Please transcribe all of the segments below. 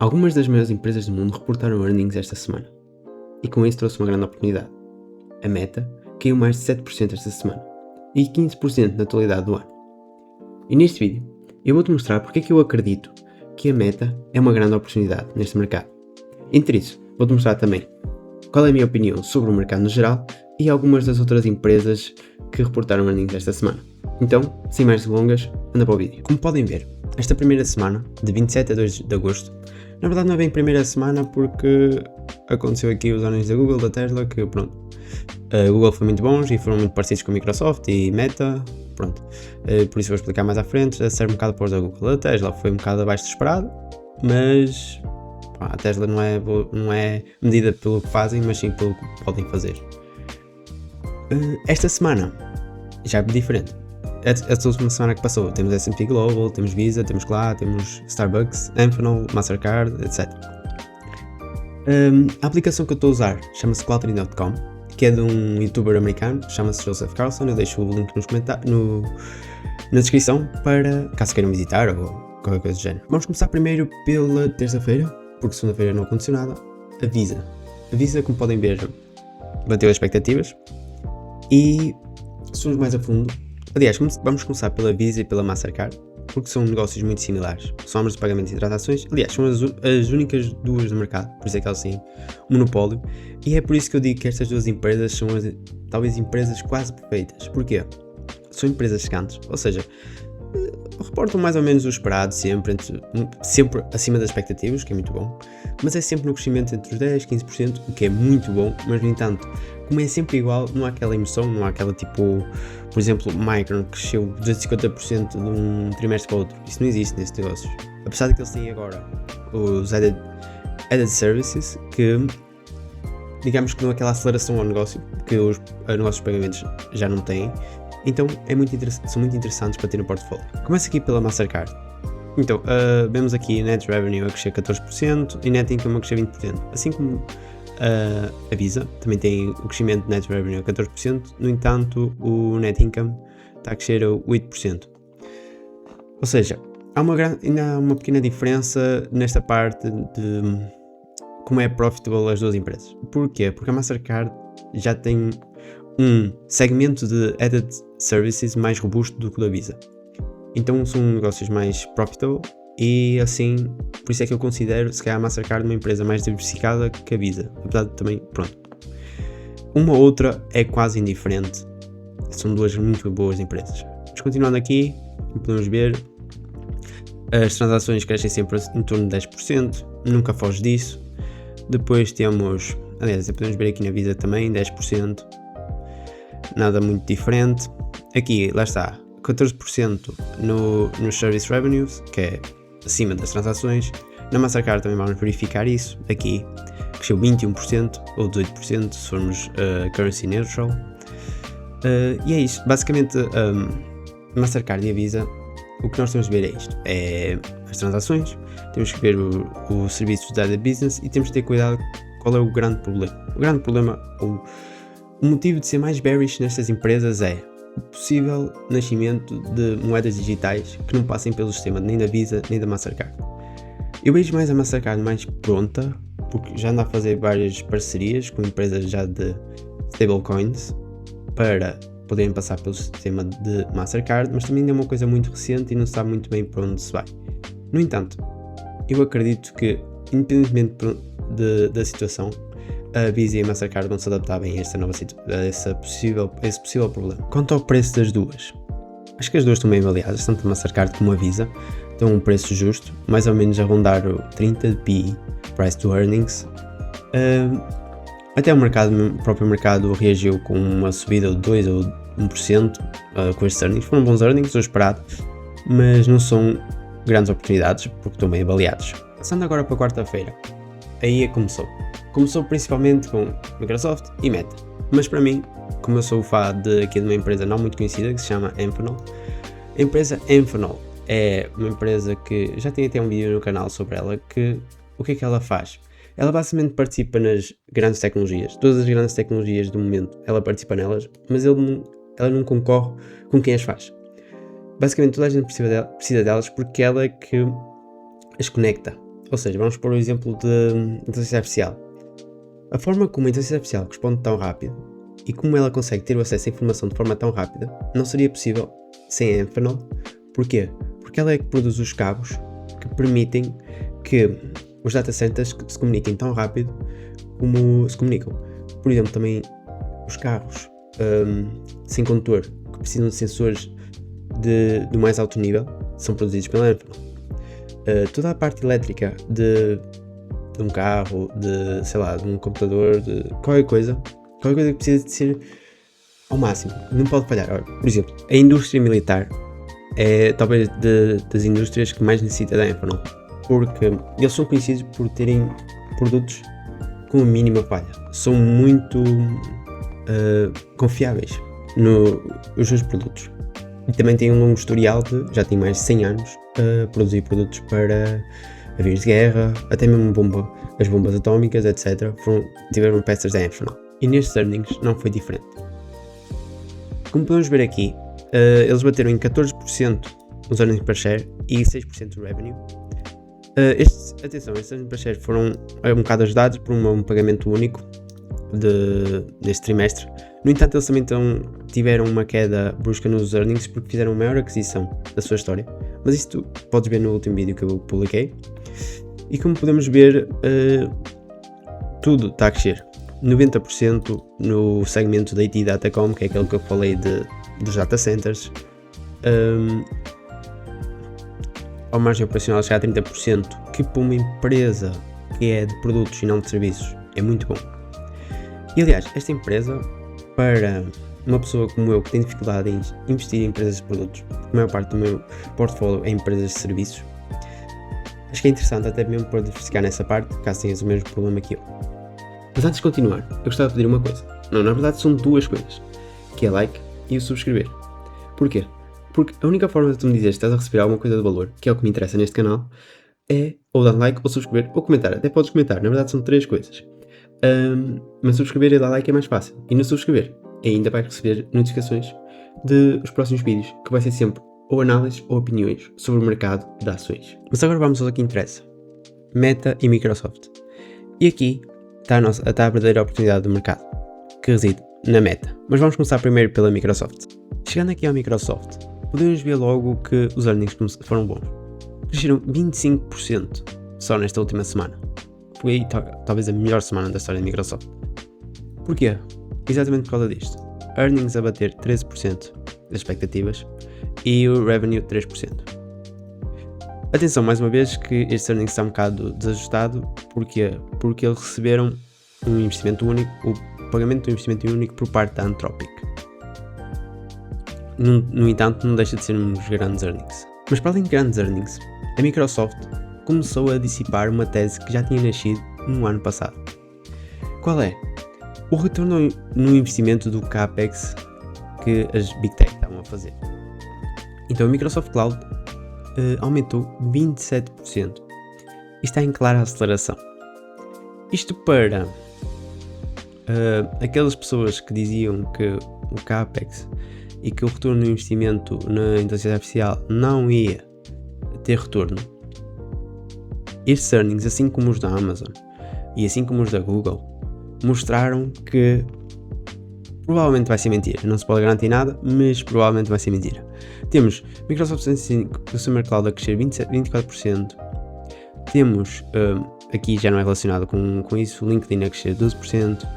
Algumas das maiores empresas do mundo reportaram earnings esta semana, e com isso trouxe uma grande oportunidade. A Meta caiu mais de 7% esta semana, e 15% na totalidade do ano. E neste vídeo, eu vou-te mostrar porque é que eu acredito que a Meta é uma grande oportunidade neste mercado. Entre isso, vou-te mostrar também qual é a minha opinião sobre o mercado no geral e algumas das outras empresas que reportaram earnings esta semana. Então, sem mais delongas, anda para o vídeo. Como podem ver, esta primeira semana, de 27 a 2 de agosto, na verdade não é bem primeira semana porque aconteceu aqui os earnings da Google, da Tesla, que pronto, a Google foi muito bons e foram muito parecidos com a Microsoft e Meta, pronto, por isso vou explicar mais à frente, serve um bocado para os da Google. A Tesla foi um bocado abaixo do esperado, mas a Tesla não é medida pelo que fazem, mas sim pelo que podem fazer. Esta semana já é diferente. Esta última semana que passou, temos S&P Global, temos Visa, temos Clá, temos Starbucks, Amphenol, Mastercard, etc. A aplicação que eu estou a usar chama-se Cloudtree.com, que é de um youtuber americano, chama-se Joseph Carlson. Eu deixo o link na descrição para caso queiram visitar ou qualquer coisa do género. Vamos começar primeiro pela terça-feira, porque segunda-feira não aconteceu nada. A Visa. A Visa, como podem ver, bateu as expectativas e se formos mais a fundo. Aliás, vamos começar pela Visa e pela Mastercard, porque são negócios muito similares. São ambos de pagamentos e transações. Aliás, são as únicas duas do mercado, por isso é que elas têm um monopólio. E é por isso que eu digo que estas duas empresas são talvez empresas quase perfeitas. Porquê? São empresas gigantes, ou seja, reportam mais ou menos o esperado sempre acima das expectativas, que é muito bom, mas é sempre no crescimento entre os 10% e 15%, o que é muito bom, mas no entanto, como é sempre igual, não há aquela emoção, não há aquela tipo, por exemplo, Micron que cresceu 250% de um trimestre para o outro. Isso não existe nesses negócios. Apesar de que eles têm agora os added services, que digamos que dão aquela aceleração ao negócio, que os negócios de pagamentos já não têm. Então são muito interessantes para ter no portfólio. Começo aqui pela Mastercard. Então, vemos aqui Net Revenue a crescer 14% e Net Income a crescer 20%. Assim como a Visa também tem o crescimento de Net Revenue a 14%, no entanto o Net Income está a crescer a 8%. Ou seja, ainda há uma pequena diferença nesta parte de como é profitable as duas empresas. Porquê? Porque a Mastercard já tem um segmento de added services mais robusto do que o da Visa. Então são negócios mais profitable e assim, por isso é que eu considero se calhar a Mastercard uma empresa mais diversificada que a Visa. Apesar de também, pronto. Uma ou outra é quase indiferente. São duas muito boas empresas. Mas continuando aqui, podemos ver as transações crescem sempre em torno de 10%, nunca foge disso. Depois temos, aliás, podemos ver aqui na Visa também, 10%. Nada muito diferente. Aqui, lá está, 14% nos Service Revenues, que é acima das transações. Na Mastercard também vamos verificar isso. Aqui, cresceu 21% ou 18% se formos currency neutral. E é isto. Basicamente, a Mastercard e a Visa, o que nós temos de ver é isto. É as transações, temos que ver os serviços da business e temos que ter cuidado qual é o grande problema. O grande problema, o motivo de ser mais bearish nestas empresas é o possível nascimento de moedas digitais que não passem pelo sistema nem da Visa nem da Mastercard. Eu vejo mais a Mastercard mais pronta, porque já anda a fazer várias parcerias com empresas já de stablecoins para poderem passar pelo sistema de Mastercard, mas também é uma coisa muito recente e não se sabe muito bem para onde se vai. No entanto, eu acredito que, independentemente da situação, a Visa e a Mastercard vão se adaptar bem a esse possível problema. Quanto ao preço das duas, acho que as duas estão bem avaliadas, tanto a Mastercard como a Visa têm um preço justo, mais ou menos a rondar o 30 de PE, Price to Earnings. Até o próprio mercado reagiu com uma subida de 2 ou 1% com estes earnings. Foram bons earnings, o esperado, mas não são grandes oportunidades porque estão bem avaliados. Passando agora para quarta-feira, aí começou. Começou principalmente com Microsoft e Meta, mas para mim, como eu sou fã aqui de uma empresa não muito conhecida que se chama Amphenol, a empresa Amphenol é uma empresa que já tem até um vídeo no canal sobre ela, que o que é que ela faz? Ela basicamente participa nas grandes tecnologias, todas as grandes tecnologias do momento, ela participa nelas, mas ela não concorre com quem as faz. Basicamente toda a gente precisa delas porque ela é que as conecta Ou seja, vamos pôr o exemplo de inteligência artificial. A forma como a inteligência artificial responde tão rápido e como ela consegue ter o acesso à informação de forma tão rápida não seria possível sem a Amphenol. Porquê? Porque ela é que produz os cabos que permitem que os data centers se comuniquem tão rápido como se comunicam. Por exemplo, também os carros sem condutor que precisam de sensores de mais alto nível são produzidos pela Amphenol. Toda a parte elétrica de um carro, de um computador, de qualquer coisa que precisa de ser ao máximo, não pode falhar. Ora, por exemplo, a indústria militar é talvez das indústrias que mais necessita da Amphenol, porque eles são conhecidos por terem produtos com a mínima falha, são muito confiáveis nos seus produtos. E também tem um longo historial já tem mais de 100 anos a produzir produtos para aviões de guerra, até mesmo as bombas atómicas, etc. Tiveram peças da Amphenol. E nestes earnings não foi diferente. Como podemos ver aqui, eles bateram em 14% os earnings per share e 6% do revenue. Estes earnings per share foram um bocado ajudados por um pagamento único neste trimestre. No entanto, eles também tiveram uma queda brusca nos earnings porque fizeram a maior aquisição da sua história. Mas isto podes ver no último vídeo que eu publiquei. E como podemos ver, tudo está a crescer. 90% no segmento da IT Datacom, que é aquele que eu falei dos data centers. A margem operacional chega a 30%, que para uma empresa que é de produtos e não de serviços é muito bom. E aliás, esta empresa, para uma pessoa como eu que tem dificuldade em investir em empresas de produtos, porque a maior parte do meu portfólio é empresas de serviços, acho que é interessante até mesmo para diversificar nessa parte, caso tenhas o mesmo problema que eu. Mas antes de continuar, eu gostava de pedir uma coisa. Não, na verdade são duas coisas, que é like e o subscrever. Porquê? Porque a única forma de tu me dizeres que estás a receber alguma coisa de valor, que é o que me interessa neste canal, é ou dar like, ou subscrever, ou comentar. Até podes comentar, na verdade são três coisas. Mas subscrever e dar like é mais fácil. E no subscrever ainda vais receber notificações dos próximos vídeos, que vai ser sempre ou análises ou opiniões sobre o mercado de ações. Mas agora vamos ao que interessa. Meta e Microsoft. E aqui está a verdadeira oportunidade do mercado, que reside na Meta. Mas vamos começar primeiro pela Microsoft. Chegando aqui à Microsoft, podemos ver logo que os earnings foram bons. Cresceram 25% só nesta última semana. Foi talvez a melhor semana da história da Microsoft. Porquê? Exatamente por causa disto. Earnings a bater 13% das expectativas e o revenue 3%. Atenção, mais uma vez, que este earnings está um bocado desajustado. Porquê? Porque eles receberam um investimento único, o pagamento de um investimento único por parte da Anthropic. No entanto, não deixa de ser uns grandes earnings. Mas para além de grandes earnings, a Microsoft começou a dissipar uma tese que já tinha nascido no ano passado. Qual é? O retorno no investimento do CAPEX que as Big Tech estavam a fazer. Então a Microsoft Cloud aumentou 27% e está em clara aceleração. Isto para aquelas pessoas que diziam que o CAPEX e que o retorno no investimento na inteligência artificial não ia ter retorno. Estes earnings, assim como os da Amazon e assim como os da Google, mostraram que provavelmente vai ser mentira. Não se pode garantir nada, mas provavelmente vai ser mentira. Temos Microsoft 365 Consumer Cloud a crescer 24%. Temos, aqui já não é relacionado com isso, o LinkedIn a crescer 12%.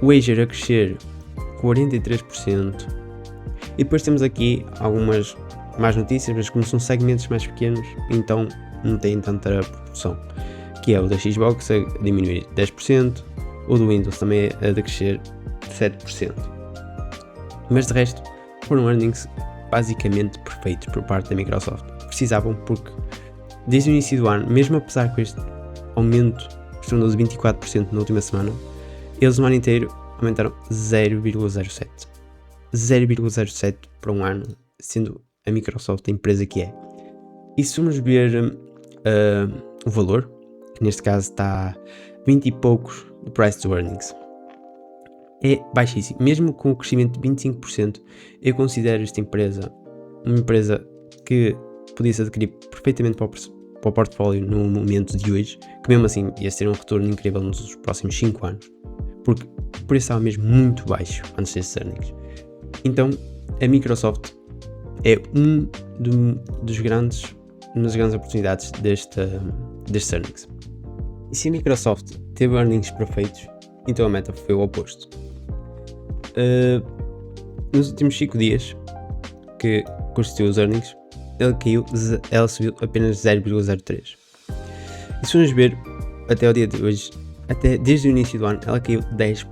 O Azure a crescer 43%. E depois temos aqui algumas más notícias, mas como são segmentos mais pequenos, então não têm tanta proporção. Que é o da Xbox a diminuir 10%, o do Windows também a decrescer 7%. Mas de resto, foram earnings basicamente perfeitos por parte da Microsoft. Precisavam porque, desde o início do ano, mesmo apesar com este aumento estrondoso de 24% na última semana, eles no ano inteiro aumentaram 0,07. 0,07 para um ano, sendo a Microsoft a empresa que é. E se formos ver o valor, que neste caso está 20 e poucos do price to earnings, é baixíssimo. Mesmo com o crescimento de 25%, eu considero esta empresa uma empresa que podia-se adquirir perfeitamente para para o portfólio no momento de hoje, que mesmo assim ia ser um retorno incrível nos próximos 5 anos, porque o preço estava mesmo muito baixo antes destes earnings. Então a Microsoft é uma das grandes oportunidades destes earnings. E se a Microsoft teve earnings perfeitos, então a Meta foi o oposto. Nos últimos 5 dias que consistiu os earnings, ela subiu apenas 0,03. E se formos ver, até o dia de hoje, até desde o início do ano, ela caiu 10%.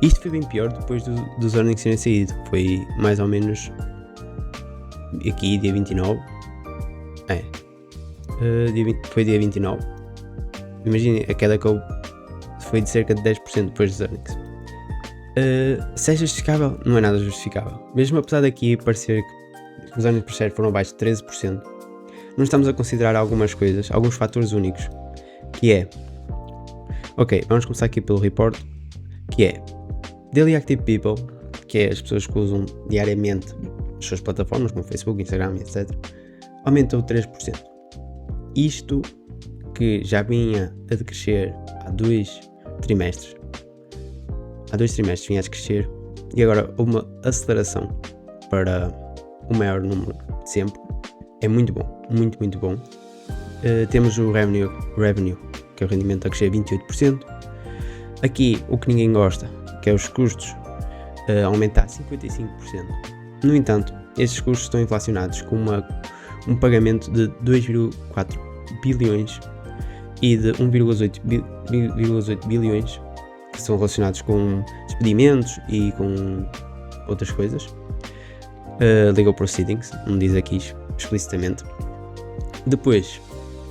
Isto foi bem pior depois dos earnings terem saído. Foi mais ou menos aqui, dia 29. Foi dia 29. Imaginem, a queda que foi de cerca de 10% depois dos earnings. Se é justificável, não é nada justificável. Mesmo apesar daqui parecer que os earnings per share foram abaixo de 13%, não estamos a considerar algumas coisas, alguns fatores únicos, que é... Ok, vamos começar aqui pelo report, que é Daily Active People, que é as pessoas que usam diariamente as suas plataformas, como Facebook, Instagram, etc., aumentou 3%. Isto que já vinha a decrescer há 2 trimestres. Há 2 trimestres vinha a decrescer e agora houve uma aceleração para o maior número de sempre. É muito bom, muito, muito bom. Temos o revenue, que é o rendimento a crescer 28%. Aqui o que ninguém gosta, que é os custos, aumentar 55%. No entanto, estes custos estão inflacionados com um pagamento de 2,4 bilhões e de 1,8 bilhões que são relacionados com despedimentos e com outras coisas. Legal proceedings, não diz aqui explicitamente. Depois,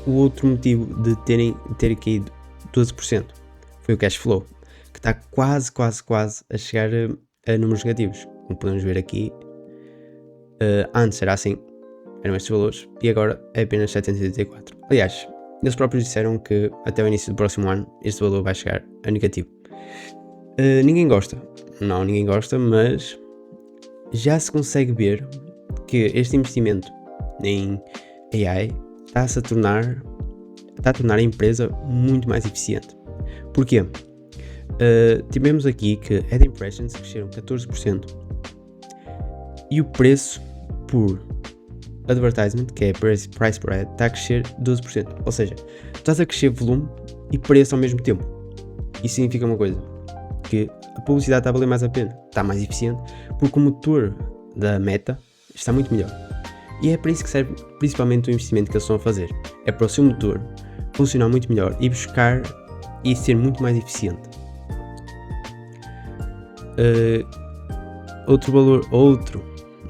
o outro motivo de ter caído 12% foi o cash flow, que está quase a chegar a números negativos. Como podemos ver aqui, antes era assim, eram estes valores, e agora é apenas 784. Aliás, eles próprios disseram que até o início do próximo ano este valor vai chegar a negativo. Ninguém gosta, mas já se consegue ver que este investimento em AI está a tornar a empresa muito mais eficiente. Porquê? Tivemos aqui que ad impressions cresceram 14% e o preço por advertisement, que é price per ad, está a crescer 12%. Ou seja, estás a crescer volume e preço ao mesmo tempo. Isso significa uma coisa, que a publicidade está a valer mais a pena, está mais eficiente, porque o motor da Meta está muito melhor. E é para isso que serve principalmente o investimento que eles estão a fazer. É para o seu motor funcionar muito melhor e buscar e ser muito mais eficiente. Outro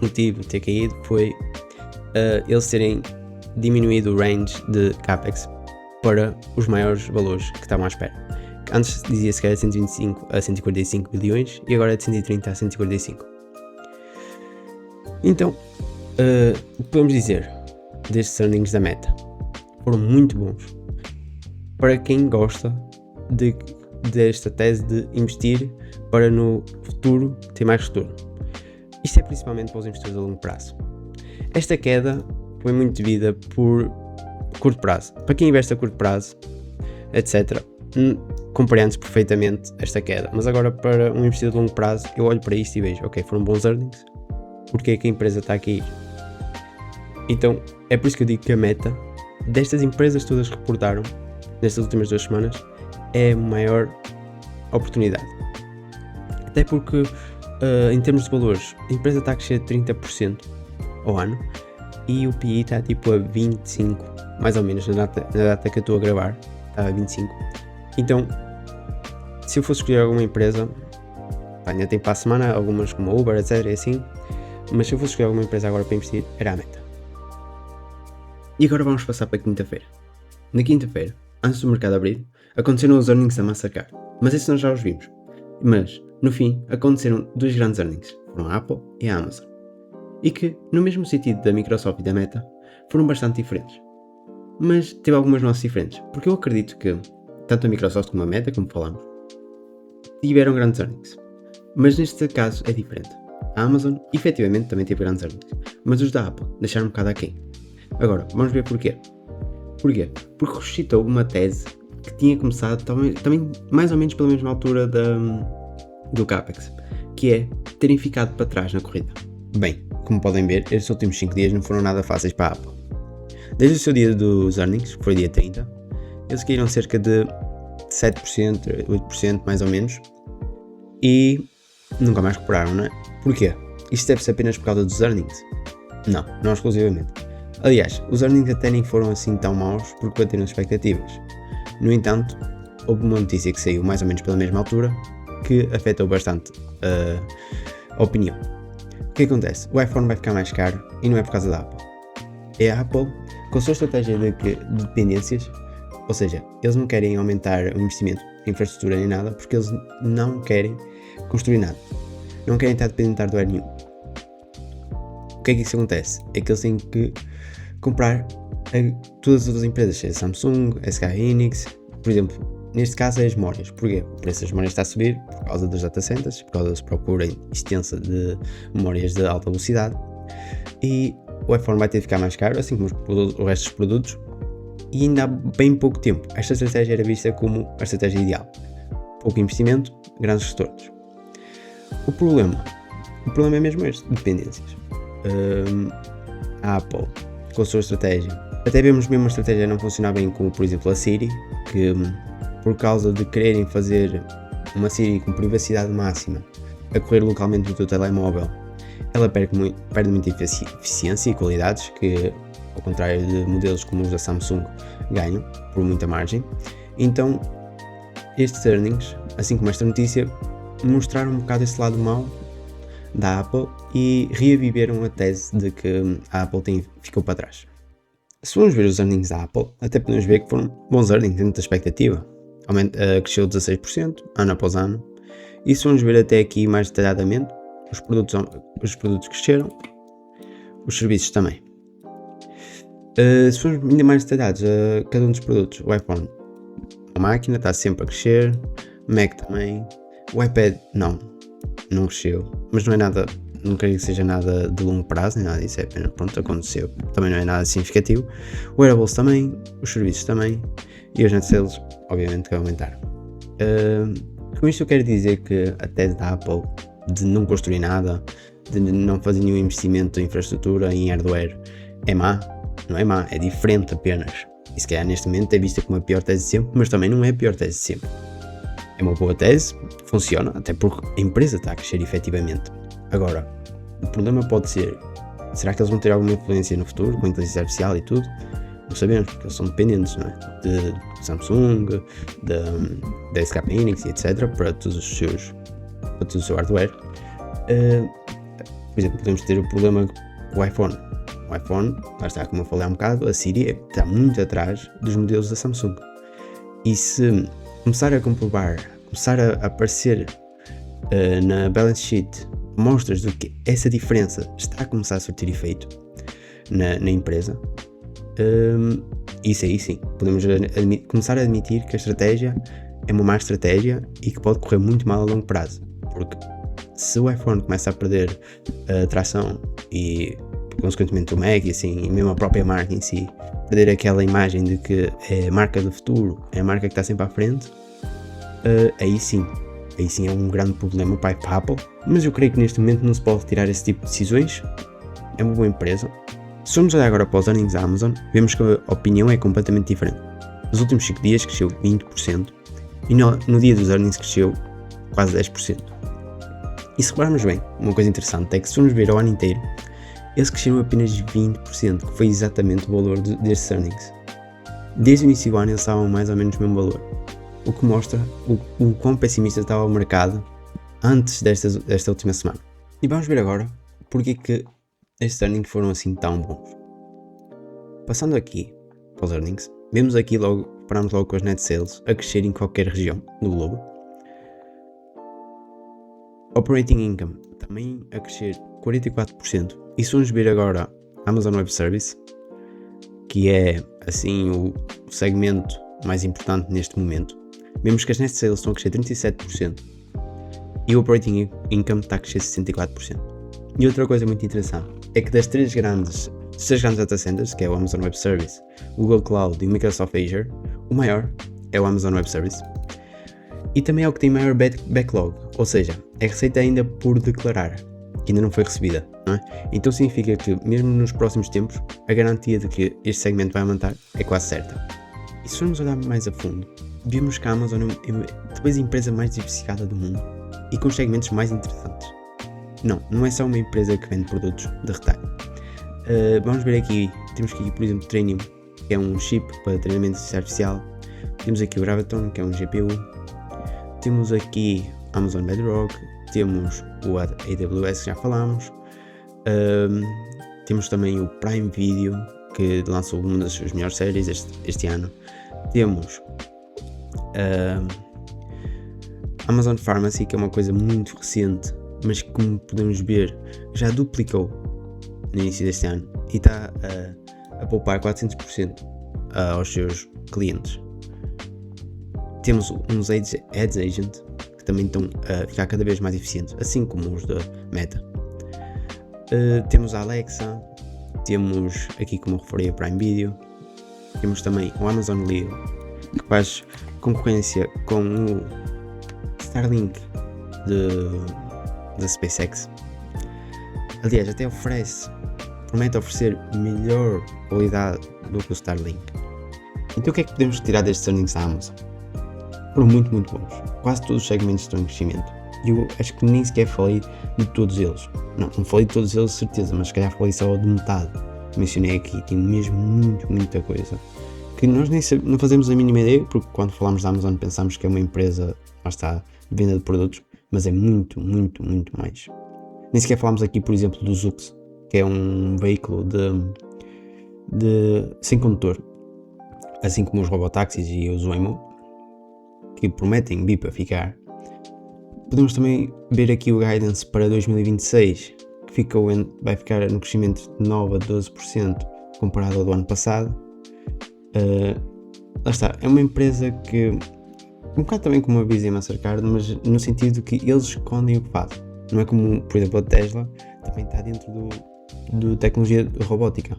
motivo de ter caído foi eles terem diminuído o range de CAPEX para os maiores valores que estavam à espera. Antes dizia-se que era de 125 a 145 bilhões e agora é de 130 a 145. Então, o que podemos dizer destes earnings da Meta? Foram muito bons para quem gosta desta tese de investir para no futuro ter mais retorno. Isto é principalmente para os investidores a longo prazo. Esta queda foi muito devida por curto prazo. Para quem investe a curto prazo, etc., compreende-se perfeitamente esta queda. Mas agora, para um investidor de longo prazo, eu olho para isto e vejo, ok, foram bons earnings, porque é que a empresa está a cair? Então, é por isso que eu digo que a Meta, destas empresas todas que reportaram nestas últimas 2 semanas, é a maior oportunidade. Até porque, em termos de valores, a empresa está a crescer 30% ao ano e o PI está tipo a 25, mais ou menos, na data que eu estou a gravar, está a 25. Então, se eu fosse escolher alguma empresa, ainda tem para a semana algumas como a Uber, etc, é assim, mas se eu fosse escolher alguma empresa agora para investir, era a Meta. E agora vamos passar para quinta-feira. Na quinta-feira, antes do mercado abrir, aconteceram os earnings da Mastercard, mas esses nós já os vimos. Mas, no fim, aconteceram 2 grandes earnings, foram a Apple e a Amazon. E que, no mesmo sentido da Microsoft e da Meta, foram bastante diferentes. Mas teve algumas nuances diferentes, porque eu acredito que tanto a Microsoft como a Meta, como falamos, tiveram grandes earnings. Mas neste caso é diferente. A Amazon, efetivamente, também teve grandes earnings, mas os da Apple deixaram um bocado aquém. Agora, vamos ver porquê. Porquê? Porque ressuscitou uma tese que tinha começado também mais ou menos pela mesma altura do CAPEX, que é terem ficado para trás na corrida. Bem, como podem ver, estes últimos 5 dias não foram nada fáceis para a Apple. Desde o seu dia dos earnings, que foi dia 30, eles caíram cerca de 7%, 8% mais ou menos, e nunca mais recuperaram, não é? Porquê? Isto deve-se apenas por causa dos earnings? Não exclusivamente. Aliás, os earnings até nem foram assim tão maus porque bateram as expectativas. No entanto, houve uma notícia que saiu mais ou menos pela mesma altura que afetou bastante a opinião. O que acontece? O iPhone vai ficar mais caro e não é por causa da Apple. É a Apple, com a sua estratégia de dependências, ou seja, eles não querem aumentar o investimento em infraestrutura nem nada porque eles não querem construir nada. Não querem estar dependentes de hardware nenhum. O que é que isso acontece? É que eles têm que comprar todas as outras empresas, seja Samsung, SK Hynix, por exemplo, neste caso é as memórias. Porquê? O preço das memórias está a subir por causa dos data centers, por causa da procura extensa de memórias de alta velocidade, e o iPhone vai ter de ficar mais caro, assim como o resto dos produtos, e ainda há bem pouco tempo esta estratégia era vista como a estratégia ideal. Pouco investimento, grandes retornos. O problema é mesmo este, dependências. A Apple, com a sua estratégia, até vemos mesmo a estratégia não funcionar bem com, por exemplo, a Siri, que por causa de quererem fazer uma Siri com privacidade máxima a correr localmente no teu telemóvel, ela perde muita eficiência e qualidades que, ao contrário de modelos como os da Samsung, ganham por muita margem. Então, estes earnings, assim como esta notícia, mostraram um bocado esse lado mau da Apple e reaviveram a tese de que a Apple ficou para trás. Se formos ver os earnings da Apple, até podemos ver que foram bons earnings dentro da expectativa. Cresceu 16% ano após ano. E se formos ver até aqui mais detalhadamente, os produtos cresceram, os serviços também. Se formos ainda mais detalhados a cada um dos produtos, o iPhone, a máquina está sempre a crescer, Mac também, o iPad não cresceu, mas não é nada, não creio que seja nada de longo prazo, nem nada disso, é apenas pronto, aconteceu, também não é nada significativo. O wearables também, os serviços também, e os net sales, obviamente, que aumentaram. Com isto eu quero dizer que a tese da Apple de não construir nada, de não fazer nenhum investimento em infraestrutura, em hardware, é má? Não é má, é diferente apenas. E se calhar neste momento é vista como a pior tese de sempre, mas também não é a pior tese de sempre. É uma boa tese, funciona, até porque a empresa está a crescer efetivamente. Agora, o problema pode ser, será que eles vão ter alguma influência no futuro, com a inteligência artificial e tudo? Não sabemos, porque eles são dependentes, não é? De Samsung, da SK Hynix, etc., para todo o seu hardware. Por exemplo, podemos ter o problema com o iPhone. O iPhone, lá está, como eu falei há um bocado, a Siri está muito atrás dos modelos da Samsung. E se começar a comprovar, começar a aparecer na balance sheet mostras do que essa diferença está a começar a surtir efeito na empresa, isso aí sim, podemos começar a admitir que a estratégia é uma má estratégia e que pode correr muito mal a longo prazo, porque se o iPhone começa a perder tração e consequentemente o Mac e assim, e mesmo a própria marca em si, perder aquela imagem de que é a marca do futuro, é a marca que está sempre à frente, aí sim é um grande problema para a Apple, mas eu creio que neste momento não se pode tirar esse tipo de decisões. É uma boa empresa. Se formos olhar agora para os earnings da Amazon, vemos que a opinião é completamente diferente. Nos últimos 5 dias cresceu 20% e no dia dos earnings cresceu quase 10%. E se repararmos bem, uma coisa interessante é que se formos ver ao ano inteiro, eles cresceram apenas 20%, que foi exatamente o valor destes earnings. Desde o início do ano eles estavam mais ou menos no mesmo valor, o que mostra o quão pessimista estava o mercado antes desta última semana. E vamos ver agora porque que estes earnings foram assim tão bons. Passando aqui para os earnings, vemos aqui logo, paramos logo com os net sales a crescer em qualquer região do globo. Operating income também a crescer 44%. E se vamos ver agora Amazon Web Service, que é assim o segmento mais importante neste momento, vemos que as net sales estão a crescer 37% e o operating income está a crescer 64%. E outra coisa muito interessante é que das três grandes Dos 3 grandes data centers, que é o Amazon Web Service, o Google Cloud e o Microsoft Azure, o maior é o Amazon Web Service. E também é o que tem maior backlog, ou seja, é receita ainda por declarar, que ainda não foi recebida, não é? Então significa que, mesmo nos próximos tempos, a garantia de que este segmento vai aumentar é quase certa. E se formos olhar mais a fundo, vemos que a Amazon é talvez a empresa mais diversificada do mundo e com os segmentos mais interessantes. Não é só uma empresa que vende produtos de retalho. Vamos ver aqui, temos aqui, por exemplo, Trainium, que é um chip para treinamento artificial. Temos aqui o Graviton, que é um GPU. Temos aqui Amazon Bedrock, temos o AWS, que já falámos. Temos também o Prime Video, que lançou uma das suas melhores séries este ano. Temos Amazon Pharmacy, que é uma coisa muito recente, mas que, como podemos ver, já duplicou no início deste ano e está a poupar 400% aos seus clientes. Temos uns Ads Agent, que também estão a ficar cada vez mais eficientes, assim como os da Meta. Temos a Alexa, temos aqui, como eu referi, a Prime Video. Temos também o Amazon Leo, que faz concorrência com o Starlink da SpaceX. Aliás, até promete oferecer melhor qualidade do que o Starlink. Então o que é que podemos retirar destes earnings da Amazon? Foram muito bons. Quase todos os segmentos estão em crescimento. E eu acho que nem sequer falei de todos eles. Não falei de todos eles de certeza, mas se calhar falei só de metade. Mencionei aqui, tem mesmo muita coisa que nós não fazemos a mínima ideia, porque quando falamos da Amazon pensamos que é uma empresa, lá está, de venda de produtos, mas é muito mais. Nem sequer falamos aqui, por exemplo, do Zoox, que é um veículo sem condutor, assim como os robotáxis e os Waymo, que prometem vir para ficar. Podemos também ver aqui o guidance para 2026, que vai ficar no crescimento de 9 a 12% comparado ao do ano passado. Lá está, é uma empresa que, um bocado também como a Visa e a Mastercard, mas no sentido que eles escondem o que fazem. Não é como, por exemplo, a Tesla também está dentro do tecnologia robótica,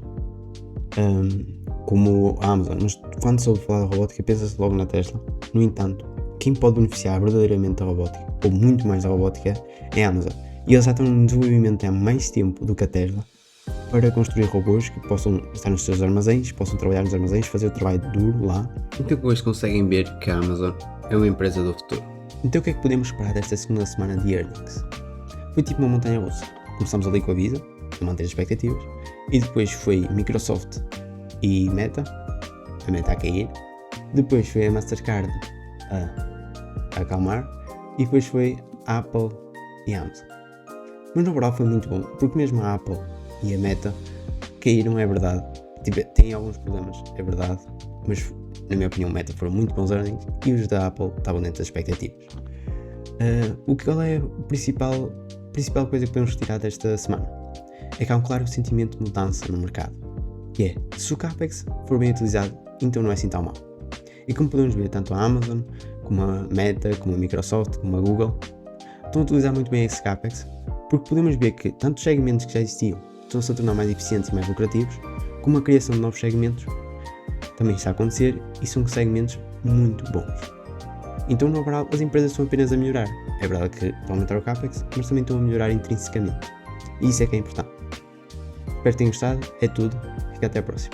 como a Amazon, mas quando se ouve falar de robótica pensa-se logo na Tesla. No entanto, quem pode beneficiar verdadeiramente da robótica, ou muito mais da robótica, é a Amazon. E eles já estão no desenvolvimento há mais tempo do que a Tesla para construir robôs que possam estar nos seus armazéns, possam trabalhar nos armazéns, fazer o trabalho duro lá. Então hoje conseguem ver que a Amazon é uma empresa do futuro. Então o que é que podemos esperar desta segunda semana de earnings? Foi tipo uma montanha russa. Começamos ali com a Visa, a manter as expectativas, e depois foi Microsoft e Meta, a Meta a cair, depois foi a Mastercard a acalmar, e depois foi a Apple e a Amazon. Mas no geral foi muito bom, porque mesmo a Apple e a Meta caíram, é verdade, têm alguns problemas, é verdade, mas na minha opinião Meta foram muito bons earnings e os da Apple estavam dentro das expectativas. Qual é a principal coisa que podemos retirar desta semana? É que há um claro sentimento de mudança no mercado, que é, se o CAPEX for bem utilizado, então não é assim tão mal. E como podemos ver, tanto a Amazon, como a Meta, como a Microsoft, como a Google, estão a utilizar muito bem esse CAPEX, porque podemos ver que tanto os segmentos que já existiam estão-se a tornar mais eficientes e mais lucrativos, como a criação de novos segmentos também está a acontecer e são segmentos muito bons. Então, no geral, as empresas estão apenas a melhorar. É verdade que estão a aumentar o CAPEX, mas também estão a melhorar intrinsecamente. E isso é que é importante. Espero que tenham gostado. É tudo. Fica até a próxima.